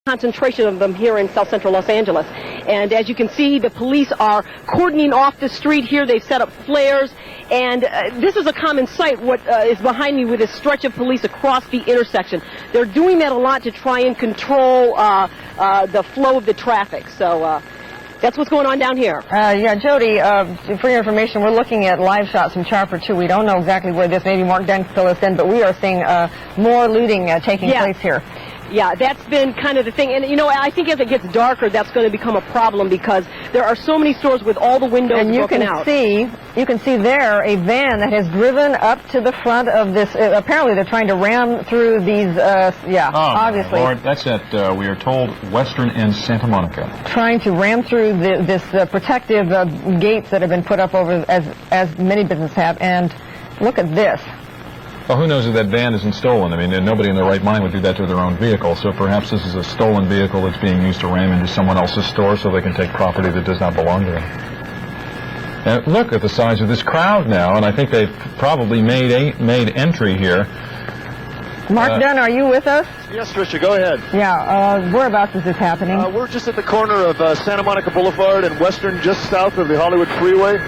Concentration of them here in South Central Los Angeles. And as you can see, the police are cordoning off the street here. They've set up flares, and this is a common sight. What is behind me with a stretch of police across the intersection. They're doing that a lot to try and control the flow of the traffic. So that's what's going on down here. Yeah, Jody, for your information, we're looking at live shots from Charper 2. We don't know exactly where this, maybe Mark Dent fill us in, but we are seeing more looting taking place here. Yeah, that's been kind of the thing. And, you know, I think as it gets darker, that's going to become a problem because there are so many stores with all the windows broken out. And you can see there a van that has driven up to the front of this. Apparently, they're trying to ram through these, obviously. Lord, that's at, we are told, Western and Santa Monica. Trying to ram through this protective gates that have been put up over, as many businesses have. And look at this. Well, who knows if that van isn't stolen? I mean, nobody in their right mind would do that to their own vehicle. So perhaps this is a stolen vehicle that's being used to ram into someone else's store so they can take property that does not belong to them. And look at the size of this crowd now, and I think they've probably made entry here. Mark Dunn, are you with us? Yes, Tricia, go ahead. Yeah, whereabouts is this happening? We're just at the corner of Santa Monica Boulevard and Western, just south of the Hollywood Freeway.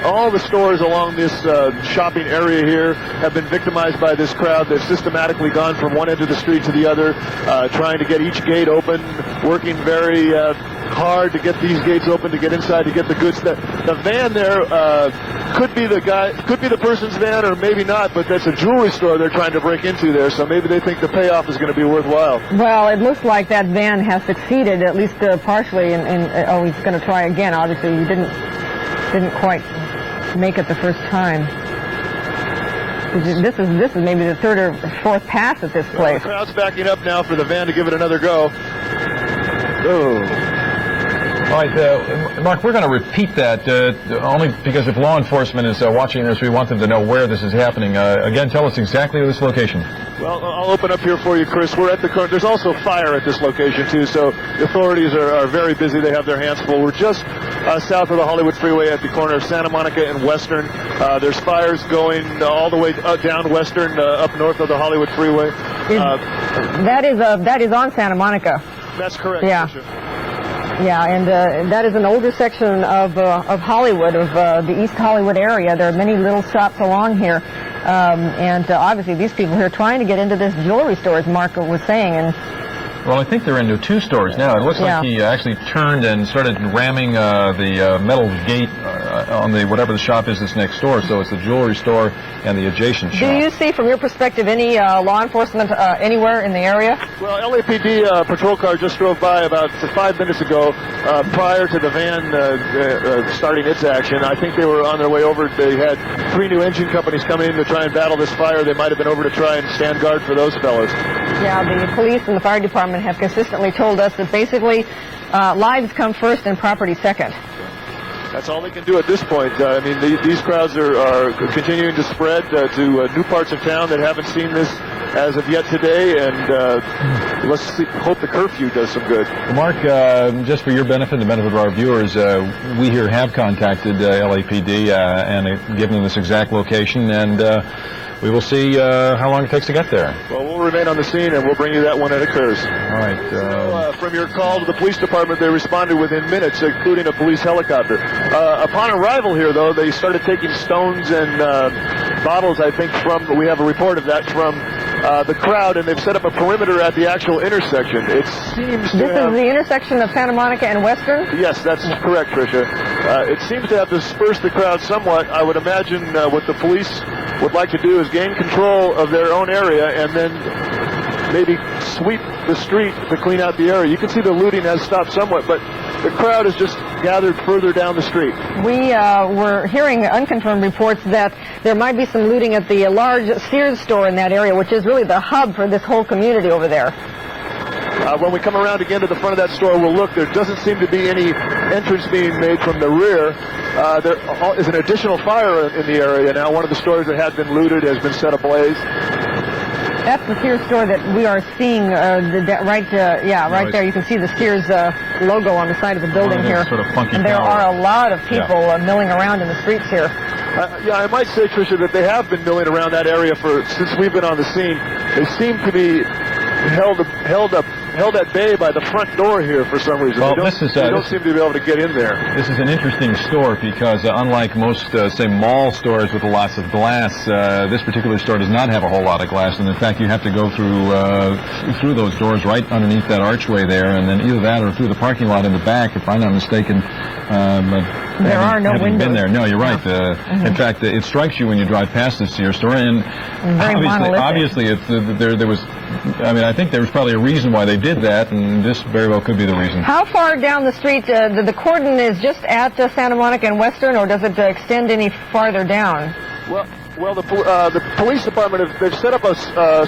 All the stores along this shopping area here have been victimized by this crowd. They've systematically gone from one end of the street to the other, trying to get each gate open, working very hard to get these gates open, to get inside, to get the goods. The van there could be the person's van, or maybe not, but that's a jewelry store they're trying to break into there, so maybe they think the payoff is going to be worthwhile. Well, it looks like that van has succeeded, at least partially, oh, he's going to try again. Obviously, he didn't quite make it the first time. This is maybe the third or fourth pass at this place. The crowd's backing up now for the van to give it another go. Oh. All right, Mark, we're going to repeat that only because if law enforcement is watching this, we want them to know where this is happening. Again, tell us exactly this location. Well, I'll open up here for you, Chris. We're at the corner. There's also fire at this location, too, so the authorities are very busy. They have their hands full. We're just south of the Hollywood Freeway at the corner of Santa Monica and Western. There's fires going all the way down Western, up north of the Hollywood Freeway. That is on Santa Monica. That's correct. Yeah. Tricia. Yeah, and that is an older section of Hollywood, of the East Hollywood area. There are many little shops along here, and obviously these people here are trying to get into this jewelry store, as Mark was saying. And well, I think they're into two stores now. It looks like he actually turned and started ramming the metal gate on the whatever the shop is that's next door. So it's the jewelry store and the adjacent shop. Do you see, from your perspective, any law enforcement anywhere in the area? Well, LAPD patrol car just drove by about 5 minutes ago prior to the van starting its action. I think they were on their way over. They had 3 new engine companies coming in to try and battle this fire. They might have been over to try and stand guard for those fellows. Yeah, the police and the fire department have consistently told us that basically lives come first and property second. That's all they can do at this point. I mean, these crowds are continuing to spread to new parts of town that haven't seen this as of yet today, and let's hope the curfew does some good. Mark, just for your benefit and the benefit of our viewers, we here have contacted LAPD and given them this exact location, and we will see how long it takes to get there. Well, we'll remain on the scene, and we'll bring you that when it occurs. All right. From your call to the police department, they responded within minutes, including a police helicopter. Upon arrival here, though, they started taking stones and bottles, I think, we have a report of that, from the crowd, and they've set up a perimeter at the actual intersection. It seems This is the intersection of Santa Monica and Western? Yes, that's correct, Tricia. It seems to have dispersed the crowd somewhat. I would imagine what the police would like to do is gain control of their own area and then maybe sweep the street to clean out the area. You can see the looting has stopped somewhat, but the crowd has just gathered further down the street. We were hearing unconfirmed reports that there might be some looting at the large Sears store in that area, which is really the hub for this whole community over there. When we come around again to the front of that store, we'll look. There doesn't seem to be any entrance being made from the rear. There is an additional fire in the area now. One of the stores that had been looted has been set ablaze. That's the Sears store that we are seeing right there. You can see the Sears logo on the side of the building here. Sort of funky and there are a lot of people milling around in the streets here. Yeah, I might say, Tricia, that they have been milling around that area since we've been on the scene. They seem to be held up held at bay by the front door here for some reason. Well, they don't seem to be able to get in there. This is an interesting store because unlike most, say, mall stores with lots of glass, this particular store does not have a whole lot of glass. And in fact, you have to go through those doors right underneath that archway there, and then either that or through the parking lot in the back, if I'm not mistaken. There are no windows. Been there. No, you're right. In fact, it strikes you when you drive past this Sears store, and obviously, it's, there was. I mean, I think there was probably a reason why they did that, and this very well could be the reason. How far down the street, the cordon is just at Santa Monica and Western, or does it extend any farther down? Well, the police department they've set up a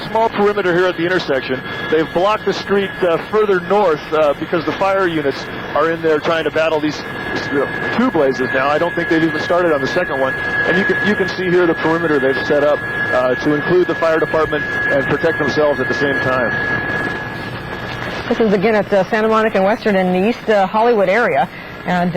small perimeter here at the intersection. They've blocked the street further north because the fire units are in there trying to battle these two blazes now. I don't think they've even started on the second one. And you can see here the perimeter they've set up to include the fire department and protect themselves at the same time. This is again at Santa Monica and Western in the East Hollywood area, and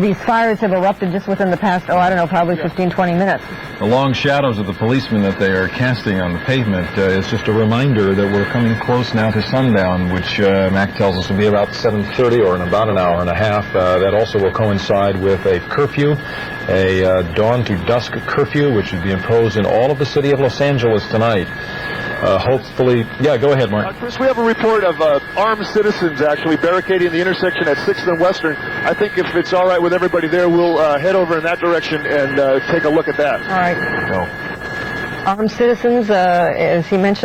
these fires have erupted just within the past, probably 15, 20 minutes. The long shadows of the policemen that they are casting on the pavement is just a reminder that we're coming close now to sundown, which Mac tells us will be about 7:30 or in about an hour and a half. That also will coincide with a curfew, a dawn to dusk curfew, which would be imposed in all of the city of Los Angeles tonight. Hopefully, yeah, go ahead, Mark. Chris, we have a report of armed citizens actually barricading the intersection at 6th and Western. I think if it's all right with everybody there, we'll head over in that direction and take a look at that. All right. Go. Armed citizens, as he mentioned.